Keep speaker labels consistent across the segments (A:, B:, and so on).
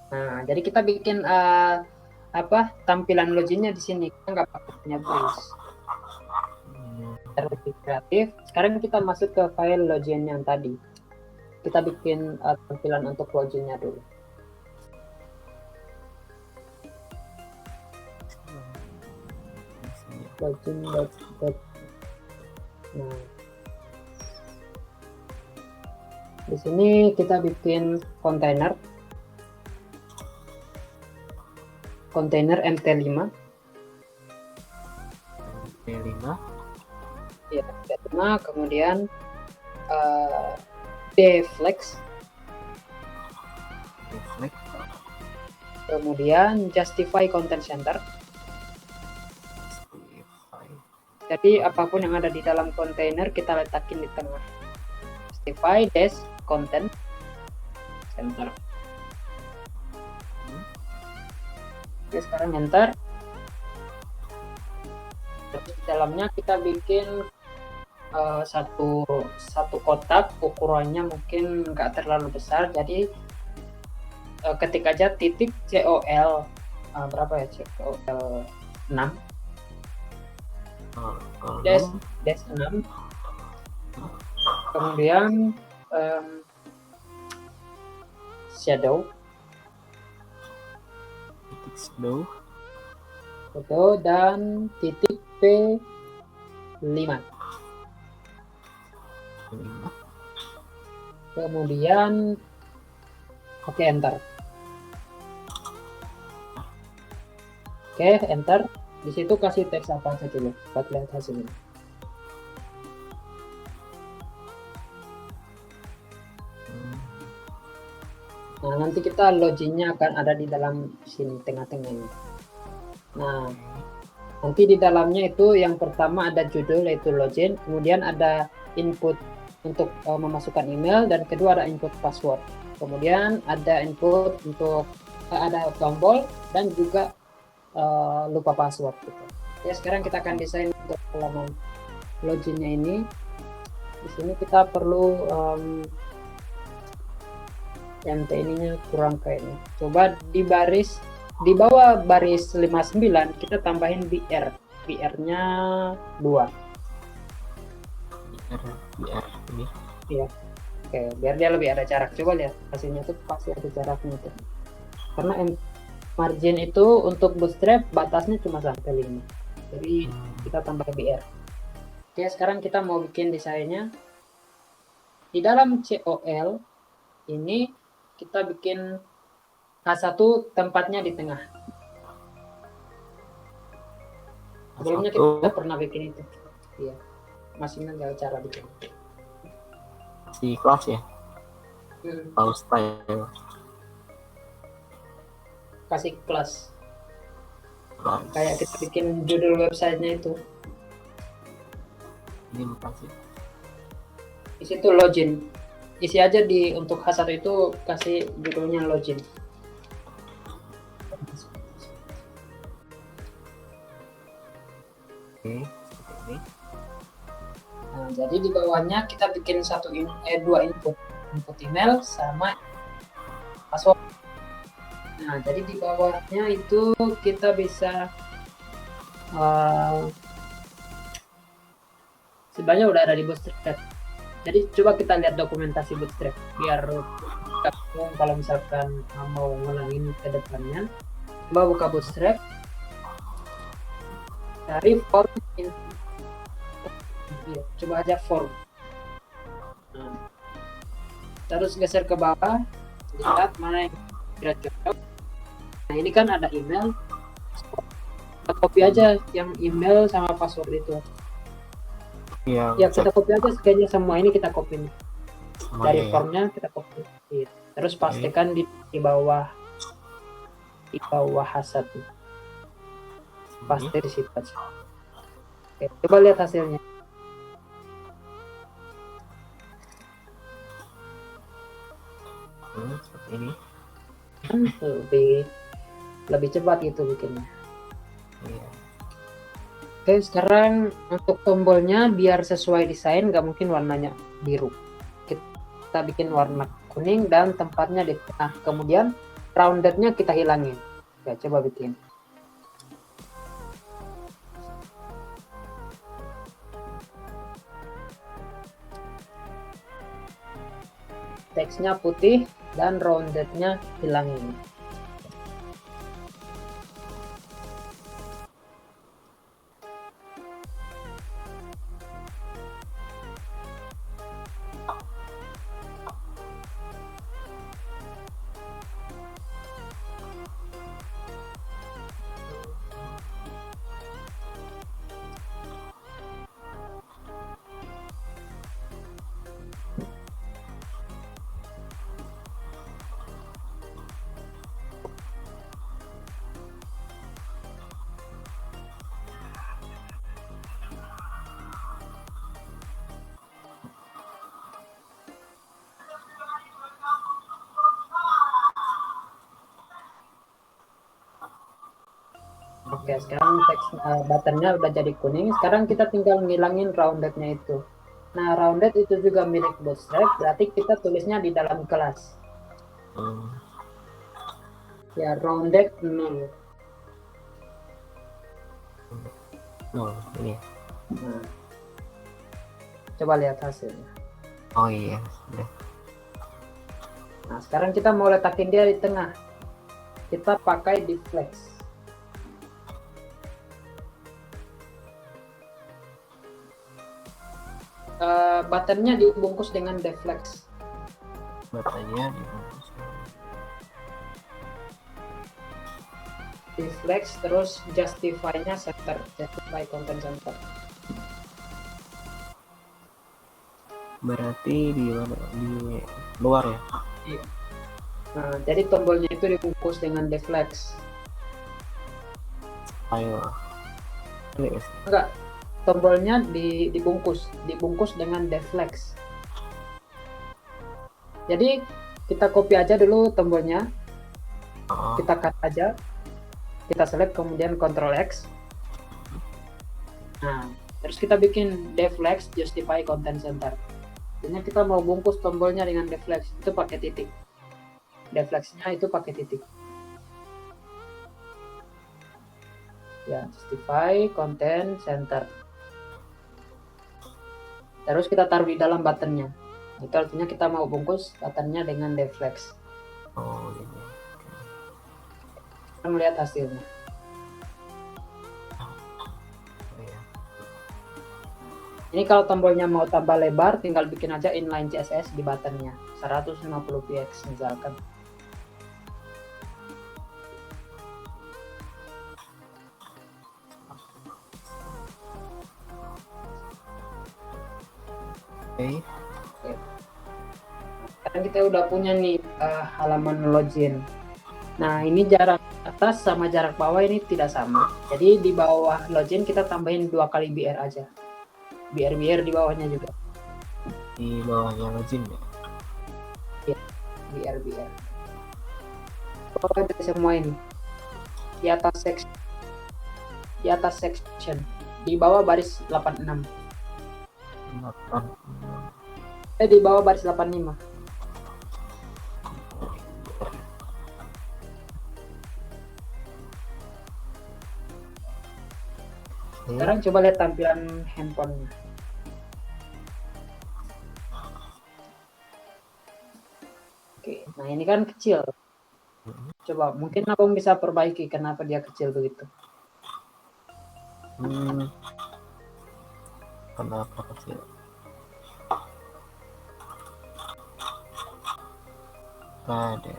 A: Nah, jadi kita bikin tampilan loginnya di sini. Kita nggak pakai punya Breeze. Biar lebih kreatif. Sekarang kita masuk ke file login yang tadi. Kita bikin tampilan untuk loginnya dulu. Login. Nah, di sini kita bikin kontainer MT5. Ya, MT5, kemudian deflex, kemudian justify content center. Jadi apapun yang ada di dalam kontainer kita letakin di tengah. Justify dash content center. Oke, sekarang enter. Terus di dalamnya kita bikin satu kotak, ukurannya mungkin nggak terlalu besar, jadi ketik aja titik COL berapa ya, COL 6 dash 6, kemudian shadow dan titik P5. Kemudian oke, enter. Oke, enter. Di situ kasih teks apa aja dulu buat lihat hasilnya. Nah, nanti kita loginnya akan ada di dalam sini tengah-tengah ini. Nah, nanti di dalamnya itu yang pertama ada judul yaitu login, kemudian ada input untuk memasukkan email, dan kedua ada input password. Kemudian ada input untuk ada tombol dan juga lupa password gitu. Ya, sekarang kita akan desain untuk halaman loginnya ini. Di sini kita perlu MT ininya kurang kayaknya. Coba di bawah baris 59 kita tambahin BR. BR-nya 2.
B: BR ini.
A: Iya. Oke, biar dia lebih ada jarak. Coba lihat hasilnya tuh pasti ada jaraknya tuh. Karena margin itu untuk bootstrap batasnya cuma sampai 5. Jadi kita tambah BR. Oke, sekarang kita mau bikin desainnya. Di dalam COL ini kita bikin H1 tempatnya di tengah. Sebelumnya kita pernah bikin itu. Iya. Masih nggak cara bikin.
B: Si class ya. Atau style.
A: Kasih kelas. Kayak kita bikin judul websitenya itu.
B: Ini kasih.
A: Di situ login. Isi aja untuk H1 itu kasih judulnya login.
B: Oke, ini.
A: Nah, jadi di bawahnya kita bikin dua input email sama password. Nah, jadi di bawahnya itu kita bisa sebenarnya udah ada di Bootstrap. Jadi coba kita lihat dokumentasi Bootstrap biar kalau misalkan mau ngulangin ke depannya. Coba buka Bootstrap, cari form, coba aja form. Nah, terus geser ke bawah, lihat mana yang kira cocok. Nah, ini kan ada email, kita copy aja yang email sama password itu. Ya, kita copy aja kayaknya semua ini kita copy nih. Dari formnya kita copy. Terus pastikan di bawah H1. Pasti di situ aja. Oke, coba lihat hasilnya.
B: Seperti ini.
A: Lebih cepat gitu bikinnya.
B: Iya.
A: Oke, sekarang untuk tombolnya biar sesuai desain, nggak mungkin warnanya biru. Kita bikin warna kuning dan tempatnya di tengah. Kemudian roundednya kita hilangin. Ya, coba bikin. Teksnya putih dan roundednya hilangin. Oke, sekarang teks buttonnya udah jadi kuning. Sekarang kita tinggal ngilangin roundednya itu. Nah, rounded itu juga milik Bootstrap, berarti kita tulisnya di dalam kelas.
B: Hmm.
A: Ya, rounded 0.
B: No, ini.
A: Nah, coba lihat hasilnya.
B: Oh iya, sudah.
A: Nah, sekarang kita mau letakin dia di tengah. Kita pakai deflex. Buttonnya dibungkus dengan deflex.
B: Buttonnya dibungkus.
A: Deflex terus justify-nya center, justify content center.
B: Berarti di mana? Di luar ya?
A: Iya. Nah, jadi tombolnya itu dibungkus dengan deflex.
B: Ayo. Ini guys.
A: Enggak, tombolnya dibungkus dengan deflex. Jadi kita copy aja dulu tombolnya,
B: Oh,
A: kita cut aja, kita select kemudian Ctrl X. Nah, terus kita bikin deflex justify content center. Artinya kita mau bungkus tombolnya dengan deflex itu pakai titik. Deflexnya itu pakai titik. Ya, justify content center. Terus kita taruh di dalam buttonnya. Itu artinya kita mau bungkus buttonnya dengan deflex.
B: oh ini.
A: Kita melihat hasilnya.
B: Oh, iya.
A: Ini kalau tombolnya mau tambah lebar, tinggal bikin aja inline CSS di buttonnya. 150 px misalkan.
B: Oke.
A: Sekarang kita udah punya nih halaman login. Nah, ini jarak atas sama jarak bawah ini tidak sama. Jadi di bawah login kita tambahin 2 kali BR aja. BR di bawahnya juga.
B: Di bawahnya login ya?
A: BR. Bawah dari semua ini. Di atas section. Di bawah baris 86.
B: 8.
A: Di bawah baris 85. Sekarang coba lihat tampilan handphonenya. Oke, nah ini kan kecil. Coba mungkin abang bisa perbaiki kenapa dia kecil begitu.
B: Kenapa kecil? Ada.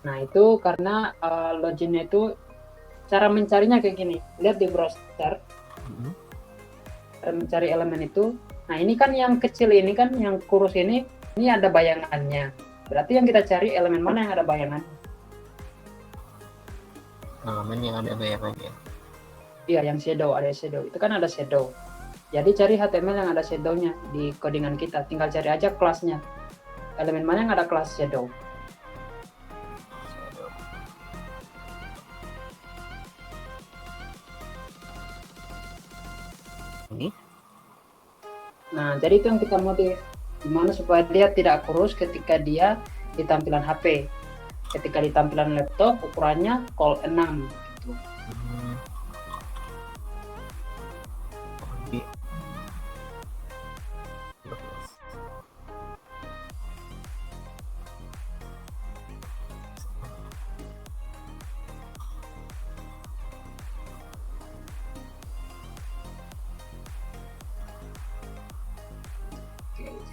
A: Nah itu karena loginnya itu cara mencarinya kayak gini. Lihat di browser, cara mencari elemen itu. Nah ini kan yang kecil ini kan yang kurus ini ada bayangannya. Berarti yang kita cari elemen mana yang ada bayangan?
B: Elemen yang ada bayangannya.
A: Iya, yang shadow, ada shadow. Itu kan ada shadow. Jadi cari HTML yang ada shadow-nya di codingan kita. Tinggal cari aja kelasnya. Elemen mana yang ada kelas shadow.
B: Ini?
A: Nah, jadi itu yang kita modif. Gimana supaya dia tidak kurus ketika dia di tampilan HP. Ketika di tampilan laptop ukurannya col 6 gitu.
B: Oke.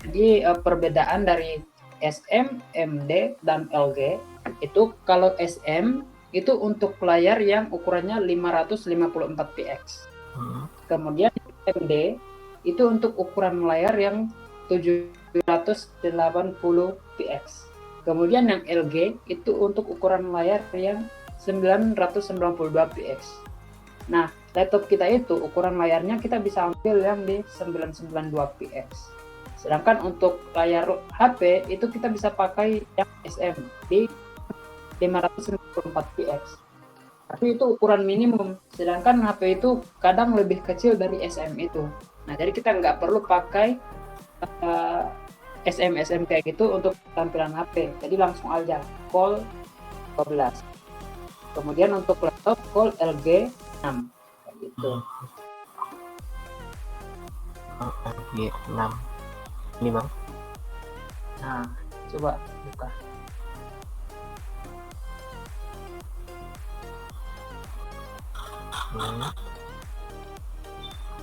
A: Jadi perbedaan dari SM, MD, dan LG itu kalau SM itu untuk layar yang ukurannya 554 px. Kemudian MD itu untuk ukuran layar yang 780 px. Kemudian yang LG itu untuk ukuran layar yang 992 px. Nah, laptop kita itu ukuran layarnya kita bisa ambil yang di 992 px. Sedangkan untuk layar HP itu kita bisa pakai yang SM di 594 px. Tapi itu ukuran minimum. Sedangkan HP itu kadang lebih kecil dari SM itu. Nah, jadi kita nggak perlu pakai SM kayak gitu untuk tampilan HP. Jadi langsung aja col 12. Kemudian untuk laptop col LG 6 kayak gitu.
B: LG 6. Ini Bang.
A: Nah, coba buka.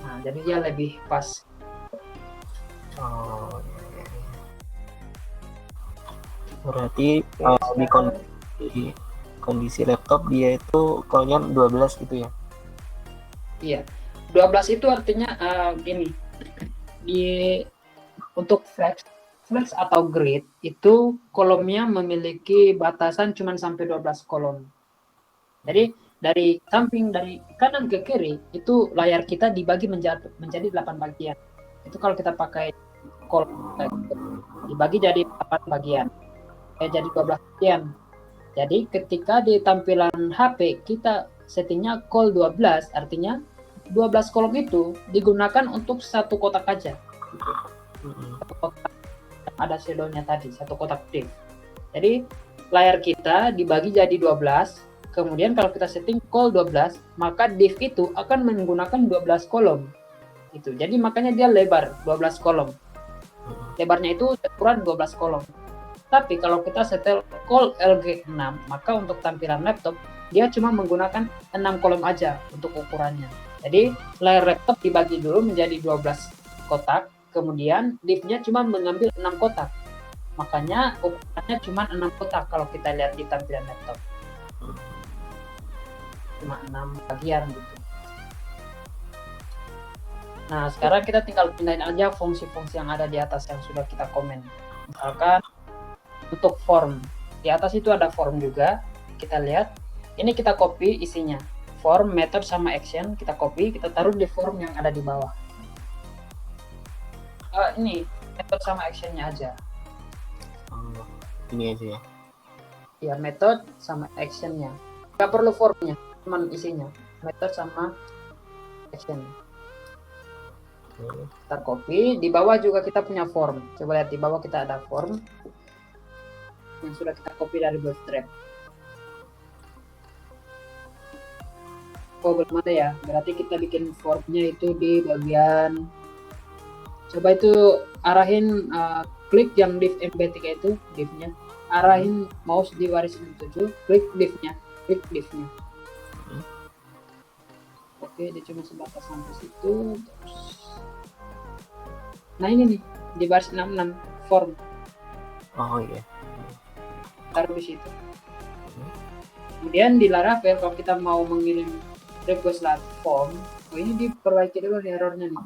A: Nah, jadi dia lebih pas.
B: Oh, iya. Berarti di kondisi laptop dia itu kolnya 12 gitu ya?
A: Iya. 12 itu artinya gini. Untuk flex atau grid itu kolomnya memiliki batasan cuma sampai 12 kolom. Jadi dari samping, dari kanan ke kiri itu layar kita dibagi menjadi 8 bagian. Itu kalau kita pakai kolom dibagi jadi 8 bagian. Jadi 12 bagian. Jadi ketika di tampilan HP kita settingnya col 12, artinya 12 kolom itu digunakan untuk satu kotak aja. Satu kotak ada shadownya tadi, satu kotak div. Jadi layar kita dibagi jadi 12. Kemudian kalau kita setting col 12, maka div itu akan menggunakan 12 kolom. Itu. Jadi makanya dia lebar 12 kolom. Lebarnya itu ukuran 12 kolom. Tapi kalau kita setel col LG 6, maka untuk tampilan laptop dia cuma menggunakan 6 kolom aja untuk ukurannya. Jadi layar laptop dibagi dulu menjadi 12 kotak, kemudian div-nya cuma mengambil 6 kotak. Makanya ukurannya cuma 6 kotak kalau kita lihat di tampilan laptop. Cuma 6 bagian gitu. Nah, sekarang kita tinggal pindahin aja fungsi-fungsi yang ada di atas yang sudah kita komen. Misalkan untuk form, di atas itu ada form juga. Kita lihat, ini kita copy isinya. Form, method, sama action kita copy, kita taruh di form yang ada di bawah. Ini method sama actionnya aja.
B: Ini aja ya?
A: Ya, method sama actionnya. Nggak perlu formnya, cuman isinya. Method sama action. Kita copy, di bawah juga kita punya form. Coba lihat di bawah kita ada form yang sudah kita copy dari Bootstrap. Oh, belum ada ya, berarti kita bikin formnya itu di bagian, coba itu arahin klik yang div mp3 itu, divnya arahin mouse di barisan 7, klik divnya. Oke, dia cuma sebatas sampai situ. Terus nah ini nih di baris 66 form.
B: Oh iya.
A: Taruh di situ. Kemudian di Laravel kalau kita mau mengirim request lewat form, ini diperbaiki dulu nih errornya nih.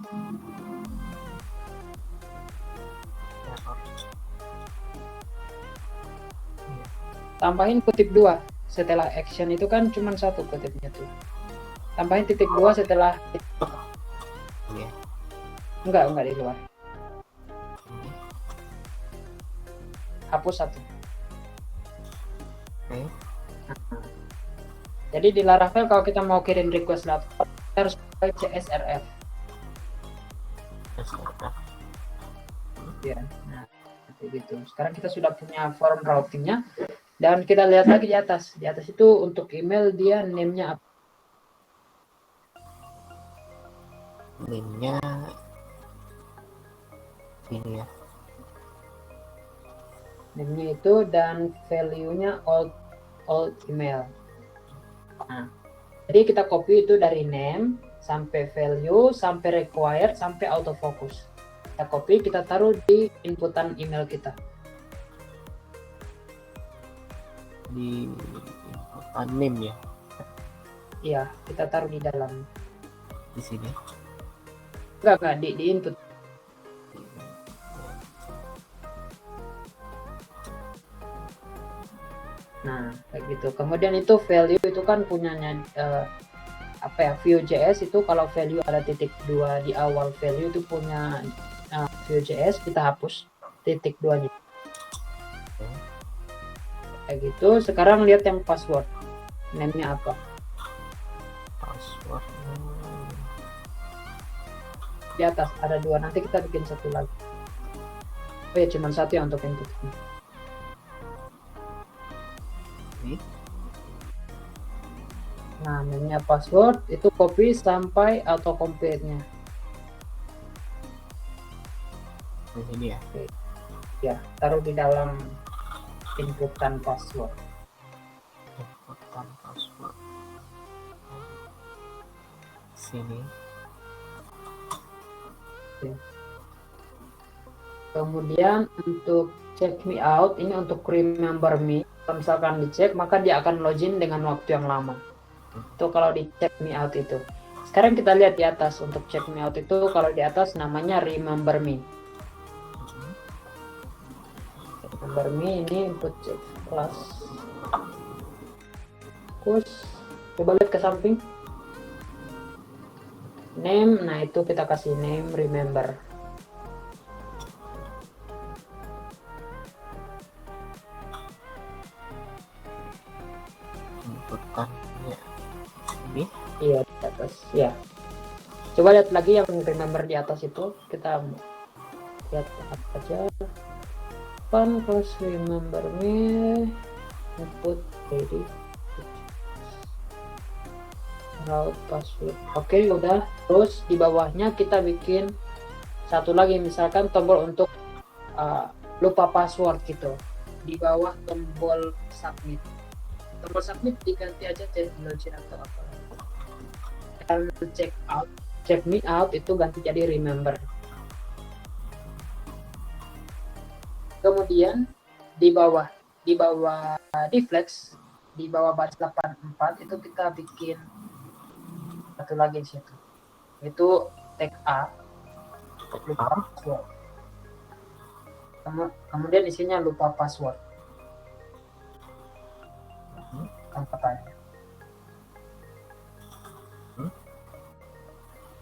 A: Tambahin kutip 2 setelah action itu kan cuma satu kutipnya tuh. Tambahin titik 2 setelah enggak di luar. Hapus satu. Jadi di Laravel kalau kita mau kirim request laptop kita harus pakai CSRF. Ya. Nah, begitu. Sekarang kita sudah punya form routingnya, dan kita lihat lagi di atas. Di atas itu untuk email dia name-nya apa?
B: Name-nya ini ya.
A: Name-nya itu dan value-nya old email. Nah, jadi kita copy itu dari name sampai value sampai required sampai autofocus. Kita copy, kita taruh di inputan email kita.
B: Di inputan name ya,
A: Iya, kita taruh di dalam.
B: di sini.
A: Enggak, di input. Nah, kayak gitu. Kemudian itu value itu kan punyanya Vue.js itu kalau value ada titik 2 di awal value itu punya Vue.js, kita hapus titik 2-nya. Kayak gitu. Sekarang lihat yang password. Name-nya apa?
B: Password
A: Di atas ada 2, nanti kita bikin satu lagi. Oh ya, cuma satu yang untuk input.
B: ini.
A: Nah, name-nya password itu copy sampai autocomplete-nya.
B: Di sini ya.
A: Ya, taruh di dalam inputan password.
B: Inputan password. Sini.
A: Oke. Kemudian untuk check me out, ini untuk remember me. Kalau misalkan dicek, maka dia akan login dengan waktu yang lama. Itu kalau di check me out itu. Sekarang kita lihat di atas. Untuk check me out itu, kalau di atas namanya remember me. Remember me ini input check class. Terus, coba lihat ke samping. Name, nah itu kita kasih name remember.
B: Inputan ya. Ini.
A: Iya, di atas. Ya. Coba lihat lagi yang remember di atas itu. Kita lihat apa aja. Pas remember me input ready route password. Oke, udah. Terus di bawahnya kita bikin satu lagi, misalkan tombol untuk lupa password gitu. Di bawah tombol submit. Tombol submit diganti aja jadi login atau apa. Dan check me out itu ganti jadi remember. Kemudian di bawah deflex, di bawah baris 84 itu kita bikin satu lagi di situ. Itu tag A, lupa password. Kemudian isinya lupa password. Angkatannya.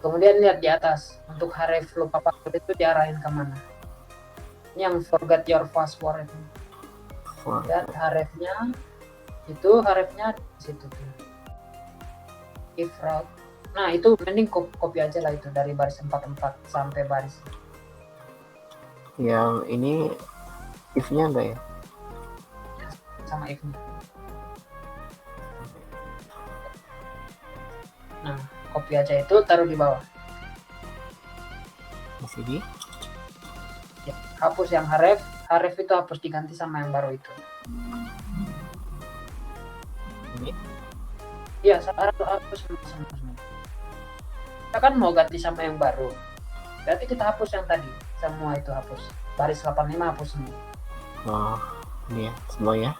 A: Kemudian lihat di atas, untuk href lupa password itu diarahin kemana? Ini yang forget your password itu. Dan hrefnya itu hrefnya di situ tuh. If route. Nah, itu mending copy aja lah itu dari baris 44 sampai baris.
B: Yang ini if-nya enggak ya?
A: Sama if-nya. Nah, copy aja itu, taruh di bawah.
B: Di sini.
A: Ya, hapus yang href itu hapus diganti sama yang baru itu.
B: Ini.
A: Iya, hapus semua. Kita kan mau ganti sama yang baru. Berarti kita hapus yang tadi. Semua itu hapus. Baris 85 hapus semua.
B: Oh, ini ya, semuanya.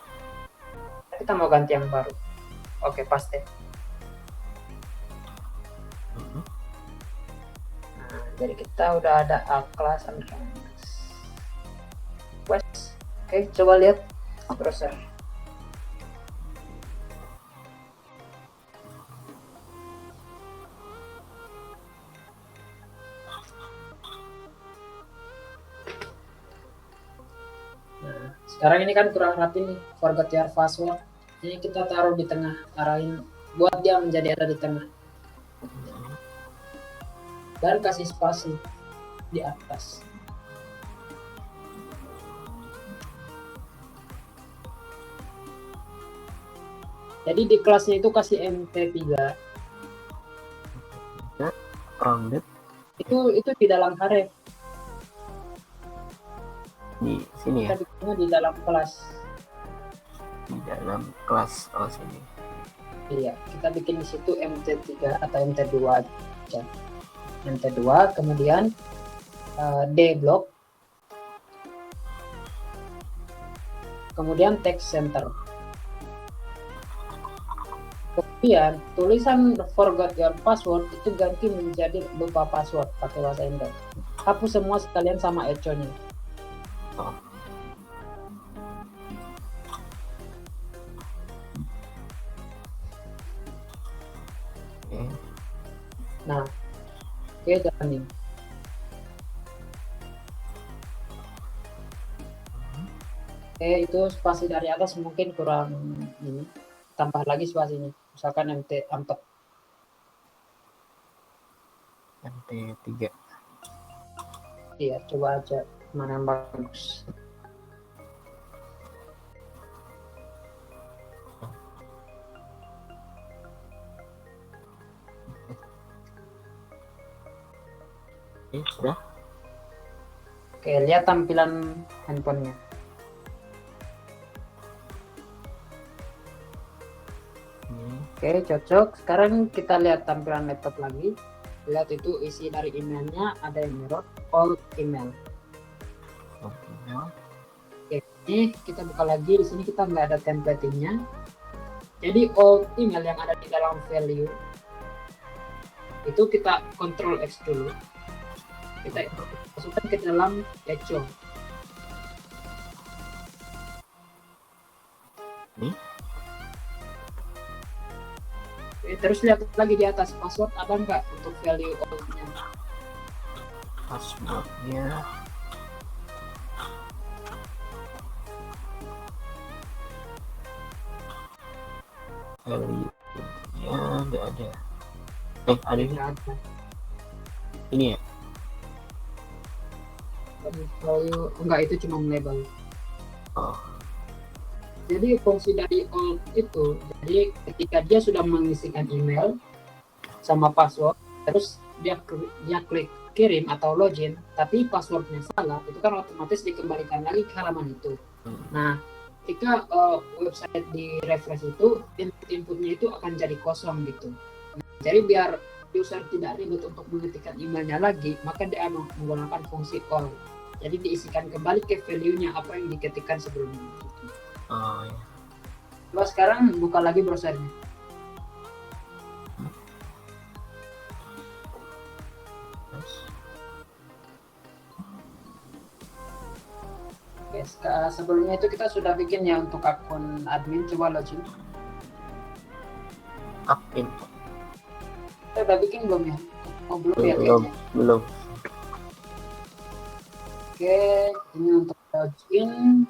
A: Kita mau ganti yang baru. Oke, paste. Nah, jadi kita udah ada A class and request. Oke, coba lihat browser. Nah, sekarang ini kan kurang rapi nih, forget your password. Ini kita taruh di tengah, arahin buat dia menjadi ada di tengah. Dan kasih spasi di atas. Jadi di kelasnya itu kasih MT3.
B: Rounded
A: Itu di dalam Haref.
B: di sini ya,
A: Kita bikinnya di dalam kelas.
B: di dalam kelas. Oh, sini.
A: Iya, kita bikin di situ MT3 atau MT2 aja. MT2, kemudian D block, kemudian text center. Kemudian tulisan forgot your password itu ganti menjadi lupa password pakai bahasa Inggris. Hapus semua sekalian sama echonya.
B: Oh. Oke.
A: Nah, oke, jalanin. Oke, itu spasi dari atas mungkin kurang ini. Tambah lagi spasinya. Misalkan MT 4.
B: MT3.
A: Iya, coba aja mana yang bagus.
B: Oke, sudah.
A: Oke, lihat tampilan handphonenya. Oke, cocok. Sekarang kita lihat tampilan laptop lagi. Lihat itu isi dari emailnya, ada yang error, all email. Oke, ini kita buka lagi. Di sini kita nggak ada template-nya. Jadi all email yang ada di dalam value itu kita Ctrl X dulu. Kita masukkan ke dalam echo.
B: Ini.
A: Terus lihat lagi di atas password ada nggak untuk value all-nya.
B: Passwordnya value-nya nggak ada. Ada ini.
A: Nggak ada.
B: Ini ya.
A: Value enggak, itu cuma label.
B: Oh.
A: Jadi fungsi dari all itu, jadi ketika dia sudah mengisikan email sama password, terus dia klik kirim atau login, tapi passwordnya salah, itu kan otomatis dikembalikan lagi ke halaman itu. Nah, ketika website di refresh itu, inputnya itu akan jadi kosong gitu. Nah, jadi biar user tidak ribet untuk mengetikkan emailnya lagi, maka dia menggunakan fungsi all. Jadi diisikan kembali ke value-nya apa yang diketikkan sebelumnya. Gitu.
B: Oh, ya.
A: Coba sekarang buka lagi browsernya. Oke, sebelumnya itu kita sudah bikin ya untuk akun admin. Coba login.
B: Admin.
A: Kita udah bikin belum ya? Oh, belum ya?
B: Belum.
A: Oke, ini untuk login.